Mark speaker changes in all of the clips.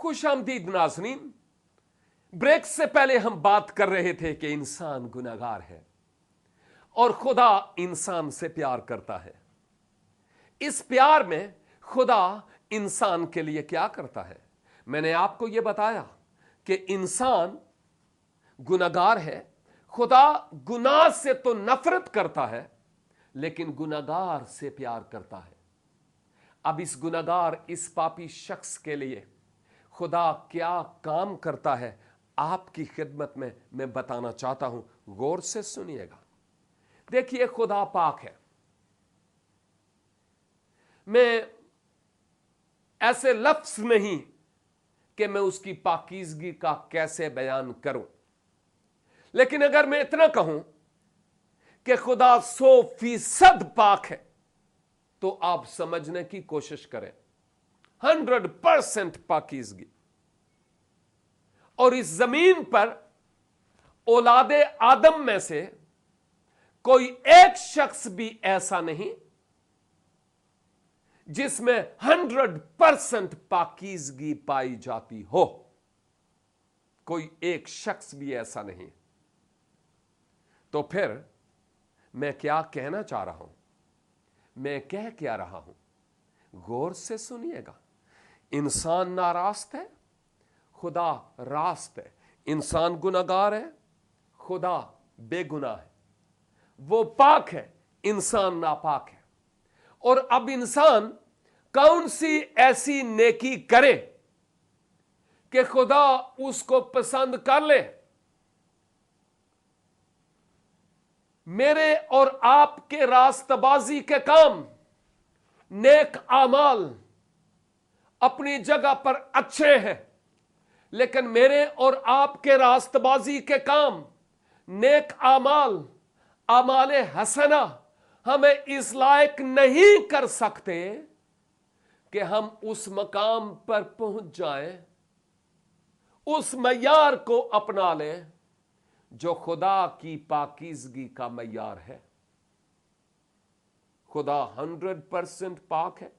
Speaker 1: खुश आमदीद नाज़रीन। ब्रेक से पहले हम बात कर रहे थे कि इंसान गुनाहगार है और खुदा इंसान से प्यार करता है। इस प्यार में खुदा इंसान के लिए क्या करता है? मैंने आपको यह बताया कि इंसान गुनाहगार है। खुदा गुनाह से तो नफरत करता है, लेकिन गुनाहगार से प्यार करता है। अब इस गुनाहगार, इस पापी शख्स के लिए खुदा क्या काम करता है, आपकी खिदमत में मैं बताना चाहता हूं। गौर से सुनिएगा। देखिए, खुदा पाक है। मैं ऐसे लफ्ज नहीं कि मैं उसकी पाकीज़गी का कैसे बयान करूं, लेकिन अगर मैं इतना कहूं कि खुदा 100% पाक है, तो आप समझने की कोशिश करें। 100% पाकीज़गी। और इस जमीन पर औलादे आदम में से कोई एक शख्स भी ऐसा नहीं जिसमें 100% पाकीज़गी पाई जाती हो। कोई एक शख्स भी ऐसा नहीं। तो फिर मैं क्या कहना चाह रहा हूं? मैं कह क्या रहा हूं? गौर से सुनिएगा। इंसान नारास्त है, खुदा रास्त है। इंसान गुनाहगार है, खुदा बेगुनाह है। वो पाक है, इंसान नापाक है। और अब इंसान कौन सी ऐसी नेकी करे कि खुदा उसको पसंद कर ले? मेरे और आपके रास्तबाजी के काम, नेक आमाल अपनी जगह पर अच्छे हैं, लेकिन मेरे और आपके रास्तबाजी के काम, नेक आमाल, आमाले हसना हमें इस लायक नहीं कर सकते कि हम उस मकाम पर पहुंच जाएं, उस मयार को अपना लें जो खुदा की पाकीज़गी का मयार है। खुदा 100% पाक है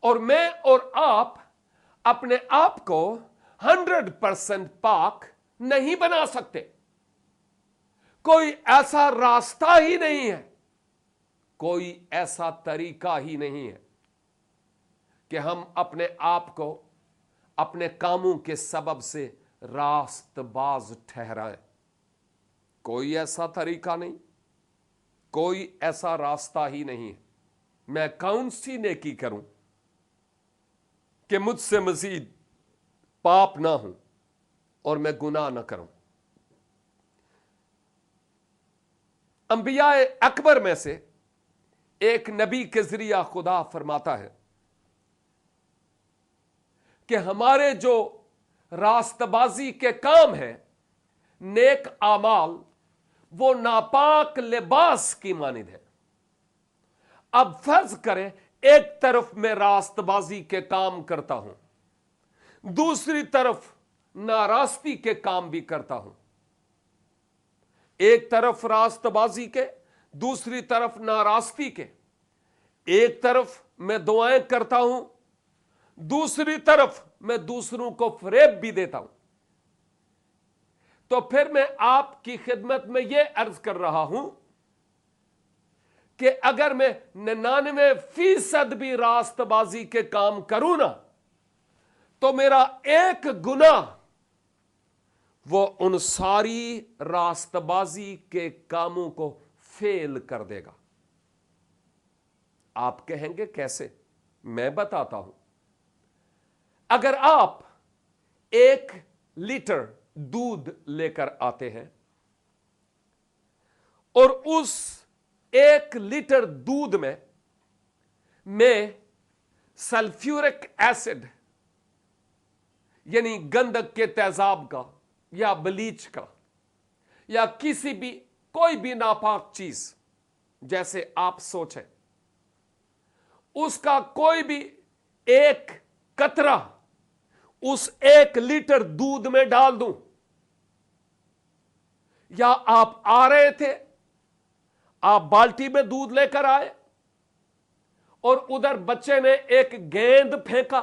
Speaker 1: और मैं और आप अपने आप को 100% पाक नहीं बना सकते। कोई ऐसा रास्ता ही नहीं है, कोई ऐसा तरीका ही नहीं है कि हम अपने आप को अपने कामों के सबब से रास्तबाज ठहराएं। कोई ऐसा तरीका नहीं, कोई ऐसा रास्ता ही नहीं है। मैं कौन सी नेकी करूं कि मुझसे मजीद पाप ना हो और मैं गुनाह ना करूं? अंबियाए अकबर में से एक नबी के जरिया खुदा फरमाता है कि हमारे जो रास्तबाजी के काम है, नेक आमाल, वो नापाक लिबास की मानिद है। अब फर्ज करें, एक तरफ मैं रास्तबाजी के काम करता हूं, दूसरी तरफ नारास्ती के काम भी करता हूं। एक तरफ रास्तबाजी के, दूसरी तरफ नारास्ती के। एक तरफ मैं दुआएं करता हूं, दूसरी तरफ मैं दूसरों को फरेब भी देता हूं। तो फिर मैं आपकी खिदमत में यह अर्ज कर रहा हूं कि अगर मैं 99% भी रास्तबाजी के काम करूं ना, तो मेरा एक गुनाह वो उन सारी रास्तबाजी के कामों को फेल कर देगा। आप कहेंगे कैसे? मैं बताता हूं। अगर आप 1 लीटर दूध लेकर आते हैं और उस 1 लीटर दूध में मैं सल्फ्यूरिक एसिड यानी गंधक के तेजाब का या ब्लीच का या किसी भी कोई भी नापाक चीज, जैसे आप सोचें, उसका कोई भी एक कतरा उस 1 लीटर दूध में डाल दूं, या आप आ रहे थे, आप बाल्टी में दूध लेकर आए और उधर बच्चे ने एक गेंद फेंका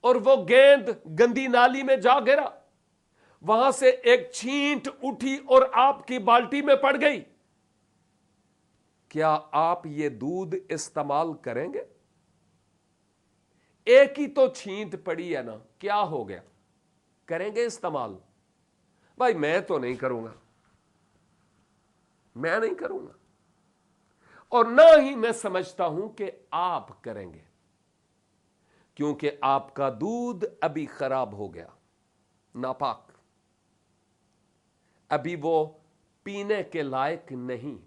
Speaker 1: और वो गेंद गंदी नाली में जा गिरा, वहां से एक छींट उठी और आपकी बाल्टी में पड़ गई, क्या आप ये दूध इस्तेमाल करेंगे? एक ही तो छींट पड़ी है ना, क्या हो गया, करेंगे इस्तेमाल? भाई मैं तो नहीं करूंगा, मैं नहीं करूंगा, और ना ही मैं समझता हूं कि आप करेंगे, क्योंकि आपका दूध अभी खराब हो गया, नापाक, अभी वो पीने के लायक नहीं,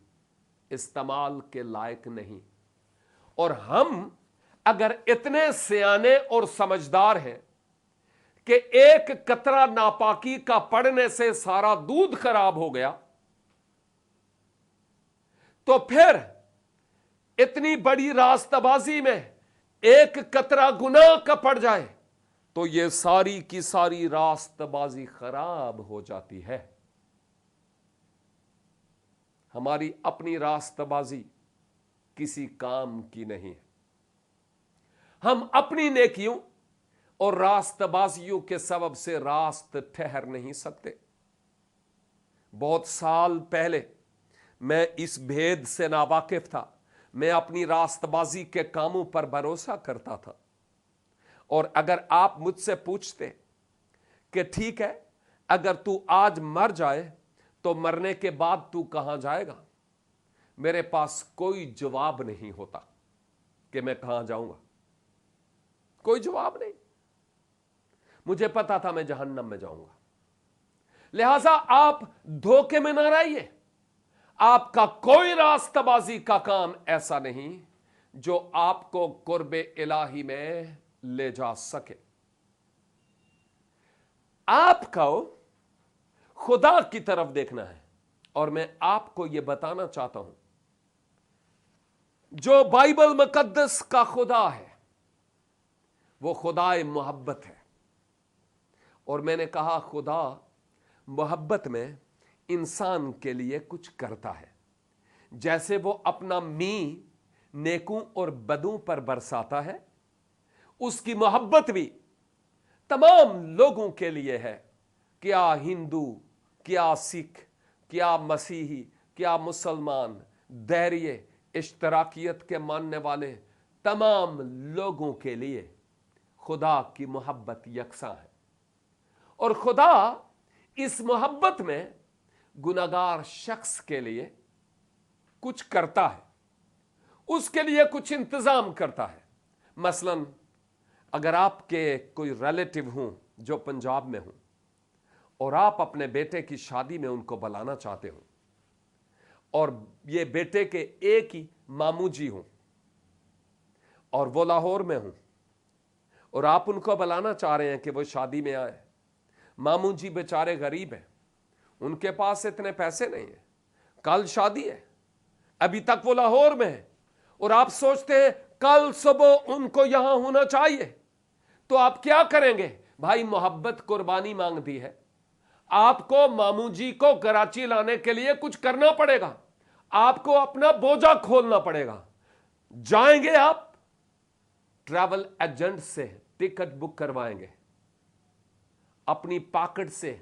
Speaker 1: इस्तेमाल के लायक नहीं। और हम अगर इतने सियाने और समझदार हैं कि एक कतरा नापाकी का पड़ने से सारा दूध खराब हो गया, तो फिर इतनी बड़ी रास्तबाजी में एक कतरा गुनाह का पड़ जाए तो ये सारी की सारी रास्तबाजी खराब हो जाती है। हमारी अपनी रास्तबाजी किसी काम की नहीं है। हम अपनी नेकियों और रास्तबाजियों के सबब से रास्त ठहर नहीं सकते। बहुत साल पहले मैं इस भेद से नावाकिफ था। मैं अपनी रास्तबाजी के कामों पर भरोसा करता था, और अगर आप मुझसे पूछते कि ठीक है, अगर तू आज मर जाए तो मरने के बाद तू कहां जाएगा, मेरे पास कोई जवाब नहीं होता कि मैं कहां जाऊंगा, कोई जवाब नहीं। मुझे पता था मैं जहन्नम में जाऊंगा। लिहाजा आप धोखे में ना रहिए। आपका कोई रास्तबाजी का काम ऐसा नहीं जो आपको कुर्बे इलाही में ले जा सके। आपको खुदा की तरफ देखना है, और मैं आपको यह बताना चाहता हूं, जो बाइबल मुकद्दस का खुदा है वो खुदाए मोहब्बत है। और मैंने कहा खुदा मोहब्बत में इंसान के लिए कुछ करता है। जैसे वो अपना मी नेकों और बदों पर बरसाता है, उसकी मोहब्बत भी तमाम लोगों के लिए है। क्या हिंदू, क्या सिख, क्या मसीही, क्या मुसलमान, धैर्य इश्तराकियत के मानने वाले तमाम लोगों के लिए खुदा की मोहब्बत यकसा है। और खुदा इस मोहब्बत में गुनाहगार शख्स के लिए कुछ करता है, उसके लिए कुछ इंतजाम करता है। मसलन अगर आपके कोई रिलेटिव हों जो पंजाब में हों और आप अपने बेटे की शादी में उनको बुलाना चाहते हो, और ये बेटे के एक ही मामू जी हों और वो लाहौर में हों, और आप उनको बुलाना चाह रहे हैं कि वो शादी में आए। मामू जी बेचारे गरीब हैं, उनके पास इतने पैसे नहीं है, कल शादी है, अभी तक वो लाहौर में है, और आप सोचते हैं कल सुबह उनको यहां होना चाहिए, तो आप क्या करेंगे? भाई मोहब्बत कुर्बानी मांगती है। आपको मामू जी को कराची लाने के लिए कुछ करना पड़ेगा, आपको अपना बोझा खोलना पड़ेगा। जाएंगे आप, ट्रैवल एजेंट से टिकट बुक करवाएंगे, अपनी पॉकेट से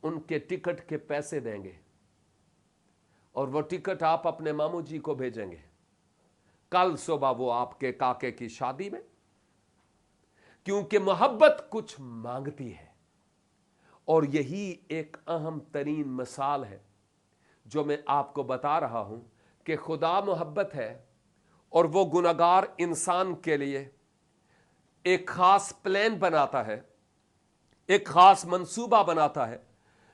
Speaker 1: उनके टिकट के पैसे देंगे, और वो टिकट आप अपने मामू जी को भेजेंगे। कल सुबह वो आपके काके की शादी में, क्योंकि मोहब्बत कुछ मांगती है। और यही एक अहम तरीन मिसाल है जो मैं आपको बता रहा हूं कि खुदा मोहब्बत है, और वो गुनाहगार इंसान के लिए एक खास प्लान बनाता है, एक खास मंसूबा बनाता है,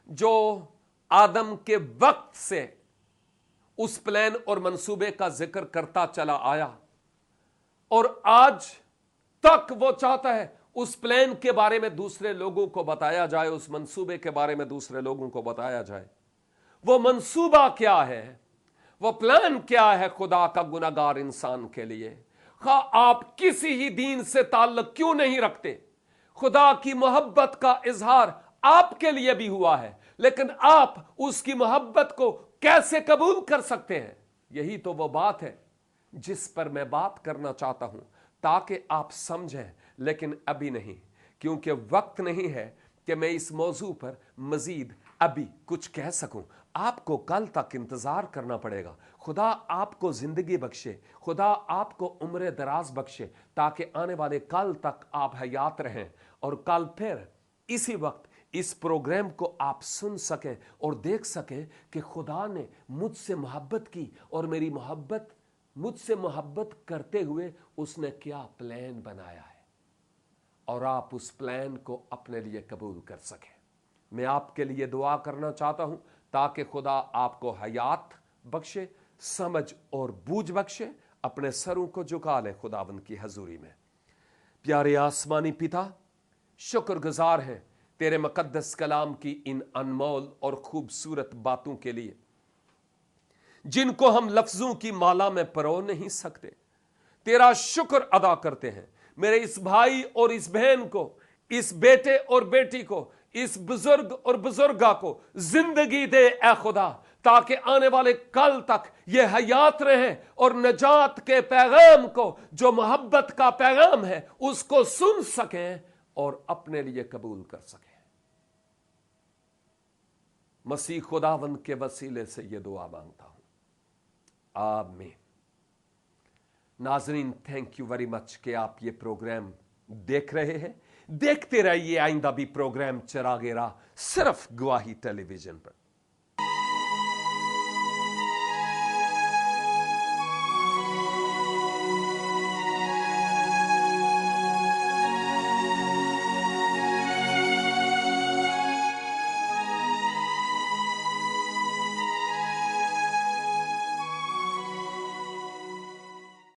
Speaker 1: जो आदम के वक्त से उस प्लान और मंसूबे का जिक्र करता चला आया, और आज तक वो चाहता है उस प्लान के बारे में दूसरे लोगों को बताया जाए, उस मंसूबे के बारे में दूसरे लोगों को बताया जाए। वो मंसूबा क्या है, वो प्लान क्या है खुदा का गुनाहगार इंसान के लिए? आप किसी ही दीन से ताल्लुक क्यों नहीं रखते, खुदा की मोहब्बत का इजहार आपके लिए भी हुआ है, लेकिन आप उसकी मोहब्बत को कैसे कबूल कर सकते हैं? यही तो वो बात है जिस पर मैं बात करना चाहता हूं, ताकि आप समझें लेकिन अभी नहीं, क्योंकि वक्त नहीं है कि मैं इस मौजू पर मजीद अभी कुछ कह सकूं। आपको कल तक इंतजार करना पड़ेगा। खुदा आपको जिंदगी बख्शे, खुदा आपको उम्र दराज बख्शे, ताकि आने वाले कल तक आप हयात रहें और कल फिर इसी वक्त इस प्रोग्राम को आप सुन सकें और देख सकें कि खुदा ने मुझसे मोहब्बत की और मेरी मुझसे मोहब्बत करते हुए उसने क्या प्लान बनाया है, और आप उस प्लान को अपने लिए कबूल कर सकें। मैं आपके लिए दुआ करना चाहता हूं ताकि खुदा आपको हयात बख्शे, समझ और बूझ बख्शे। अपने सरों को झुका लें खुदावंद की हजूरी में। प्यारे आसमानी पिता, शुक्रगुजार हैं तेरे मुकद्दस कलाम की इन अनमोल और खूबसूरत बातों के लिए, जिनको हम लफ्जों की माला में परो नहीं सकते। तेरा शुक्र अदा करते हैं मेरे इस भाई और इस बहन को, इस बेटे और बेटी को, इस बुजुर्ग और बुजुर्गा को जिंदगी दे ए खुदा, ताकि आने वाले कल तक ये हयात रहे और नजात के पैगाम को, जो मोहब्बत का पैगाम है, उसको सुन सकें और अपने लिए कबूल कर सकें। मसीह खुदावंद के वसीले से ये दुआ मांगता हूं, आमीन। नाजरीन, थैंक यू वेरी मच कि आप ये प्रोग्राम देख रहे हैं। देखते रहिए आइंदा भी प्रोग्राम चिरागे राह सिर्फ गवाही टेलीविजन पर।